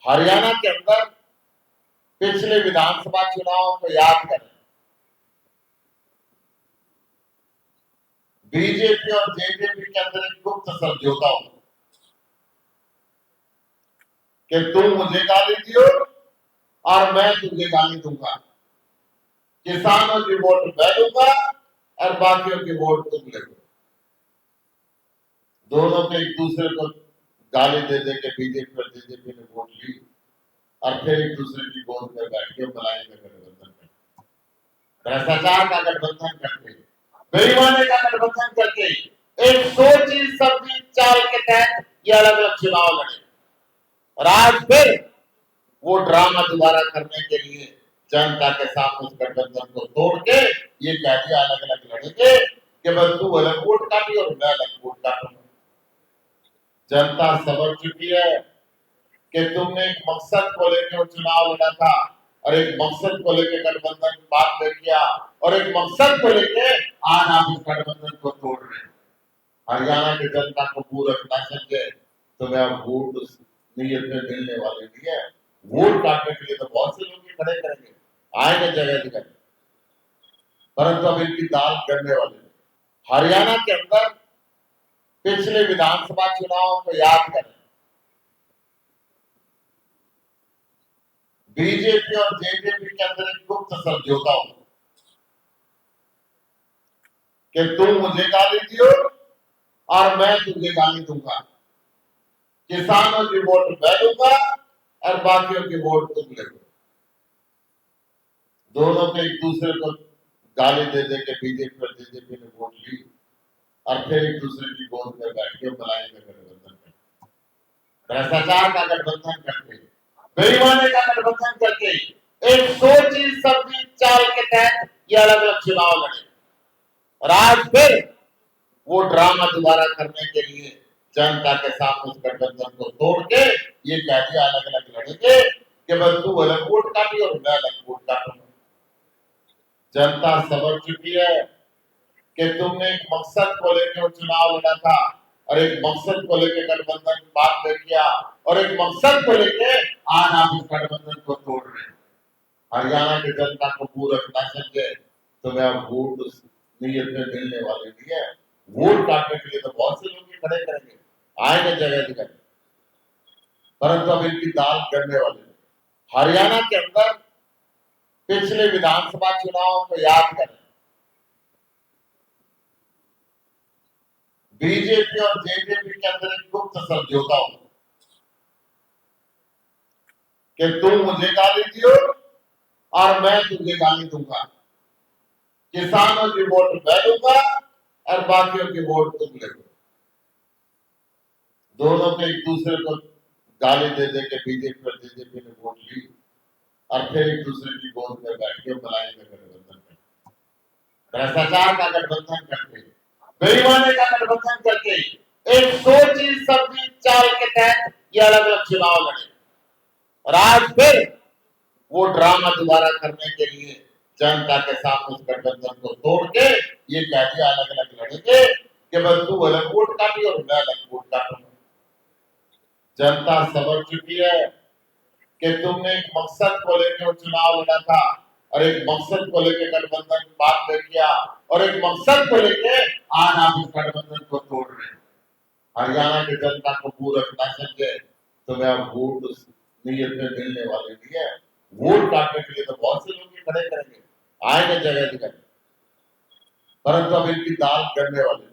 हरियाणा के अंदर पिछले विधानसभा चुनाव को याद करें, बीजेपी और जेजेपी के अंदर एक गुप्त समझौता हो कि तुम मुझे गाली दियो और मैं तुझे गाली दूंगा, किसानों की वोट मैं दूंगा और बाकियों की वोट तुम ले लो। दोनों को एक दूसरे को गाली दे दे के बीजेपी और जेजेपी ने वोट ली और फिर एक दूसरे की गोद में बैठ के मलाई का गठबंधन करते, भ्रष्टाचार का गठबंधन करके, बेईमानी का गठबंधन करके एक सोची समझी चाल के तहत ये अलग अलग चुनाव लड़े और आज फिर वो ड्रामा दोबारा करने के लिए जनता के सामने उस गठबंधन को तोड़ के ये कह दिया अलग अलग लड़ेंगे कि बस तू अलग वोट काटी और मैं अलग वोट काटूंगा। जनता समझ चुकी है कि तुमने एक मकसद को लेकर चुनाव लड़ा था और एक मकसद को लेकर गठबंधन बात किया और एक मकसद को लेकर आज आप इस गठबंधन को तोड़ रहे हैं। हरियाणा की जनता को पूरक ना समझे तो मैं अब वोट उस नीयत में मिलने वाले नहीं है। वोट काटने के लिए तो बहुत से लोग खड़े करेंगे, आएंगे जगह जगह, परंतु अब इनकी दाल करने वाले नहीं। हरियाणा के अंदर पिछले विधानसभा चुनाव को याद करें, बीजेपी और जेजेपी के अंदर एक गुप्त समझौता हो कि तुम मुझे गाली दियो और मैं तुझे गाली दूंगा, किसानों की वोट मैं दूंगा और बाकियों की वोट तुम ले लो। दोनों को एक दूसरे को गाली दे दे के बीजेपी और जेजेपी ने वोट ली और फिर एक दूसरे की गोद में बैठ के मलाई का गठबंधन करते, भ्रष्टाचार का गठबंधन करके, बेईमानी का गठबंधन करके एक सोची समझी चाल के तहत ये अलग अलग चुनाव लड़े और आज फिर वो ड्रामा दोबारा करने के लिए जनता के सामने उस गठबंधन को तोड़ के ये कह दिया अलग अलग लड़ेंगे कि बस तू अलग वोट काटी और मैं अलग वोट काटूंगा। जनता समझ चुकी है कि तुमने एक मकसद को लेकर चुनाव लड़ा था और एक मकसद को लेकर गठबंधन बात किया और एक मकसद को लेकर आज आप इस गठबंधन को तोड़ रहे हैं। हरियाणा की जनता को पूरक ना समझे तो मैं अब वोट उस नीयत में मिलने वाले नहीं है। वोट काटने के लिए तो बहुत से लोग खड़े करेंगे, आएंगे जगह जगह, परंतु अब इनकी दाल करने वाले नहीं। हरियाणा के अंदर पिछले विधानसभा चुनाव को याद करें, बीजेपी और जेजेपी के अंदर एक गुप्त समझौता हो कि तुम मुझे गाली दियो और मैं तुझे गाली दूंगा, किसानों की वोट मैं दूंगा और बाकियों की वोट तुम ले लो। दोनों को एक दूसरे को गाली दे दे के बीजेपी और जेजेपी ने वोट ली और फिर एक दूसरे की गोद में बैठ के मलाई का गठबंधन करते, भ्रष्टाचार का गठबंधन करके, बेईमानी का गठबंधन करके एक सोची समझी चाल के तहत ये अलग अलग चुनाव लड़े और आज फिर वो ड्रामा दोबारा करने के लिए जनता के सामने उस गठबंधन को तोड़ के ये कह दिया अलग अलग लड़ेंगे कि बस तू अलग वोट काटी और मैं अलग वोट काटूंगा। जनता समझ चुकी है कि तुमने एक मकसद को लेकर चुनाव लड़ा था और एक मकसद को लेकर गठबंधन बात किया और एक मकसद को लेकर आज आप इस गठबंधन को तोड़ रहे हैं। हरियाणा की जनता को पूरक ना समझे तो मैं अब वोट उस नीयत में मिलने वाले नहीं है। वोट काटने के लिए तो बहुत से लोग खड़े करेंगे, आएंगे जगह जगह, परंतु अब इनकी दाल करने वाले